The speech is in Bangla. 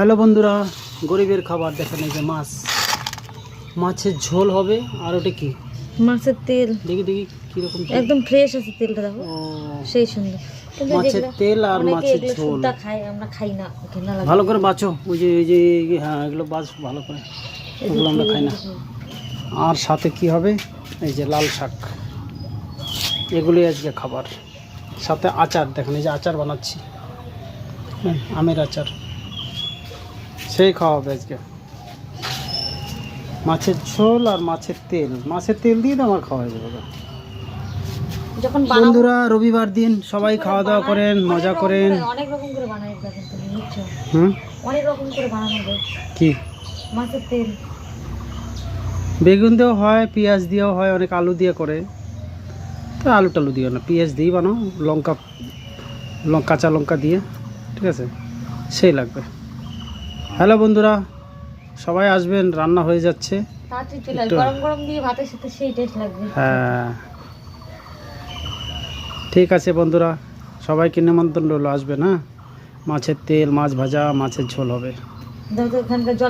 হ্যালো বন্ধুরা, গরিবের খাবার দেখেন। এই যে মাছ, মাছের ঝোল হবে। আর ওটা কি? মাছের তেল। দেখি দেখি কিরকম তেল। একদম ফ্রেশ আছে তেলটা, দেখো ও, সেই সুন্দর। কিন্তু মাছের যেগুলো তেল আর অনেকে মাছের এগুলো ঝোল। শুদ্ধা খায়, আমরা খাই না, ঘেন্না লাগে। ভালো করে বাছো। ওই যে হ্যাঁ, এগুলো বাছ ভালো করে, এগুলো আমরা খাই না। আর সাথে কি হবে? এই যে লাল শাক, এগুলোই আজকে খাবার। সাথে আচার দেখেন, এই যে আচার বানাচ্ছি, আমের আচার, সেই খাওয়া হবে আজকে। মাছের ঝোল আর মাছের তেল, মাছের তেল দিয়ে তো আমার খাওয়া হয়ে যাবে। যখন বন্ধুরা, রবিবার দিন সবাই খাওয়া দাওয়া করেন, মজা করেন। অনেক রকম করে বানাই, দেখেন তুমি বুঝছো? অনেক রকম করে বানানো যায় কি মাছের তেল। বেগুন দিয়েও হয়, পেঁয়াজ দিয়েও হয়, অনেক আলু দিয়ে করে। তো আলু টালু দিও না, পেঁয়াজ দিয়েই বানাও, কাঁচা লঙ্কা দিয়ে, ঠিক আছে, সেই লাগবে। হ্যালো বন্ধুরা, সবাই আসবেন, রান্না হয়ে যাচ্ছে। তাড়াতাড়ি চলে আসবে, গরম গরম দিয়ে ভাতের সাথে সেই টেস্ট লাগবে। হ্যাঁ, ঠিক আছে বন্ধুরা, সবাইকে নিমন্ত্রণ রইলো, আসবেন। হ্যাঁ, মাছের তেল, মাছ ভাজা, মাছের ঝোল হবে। দেখো এখানকার জল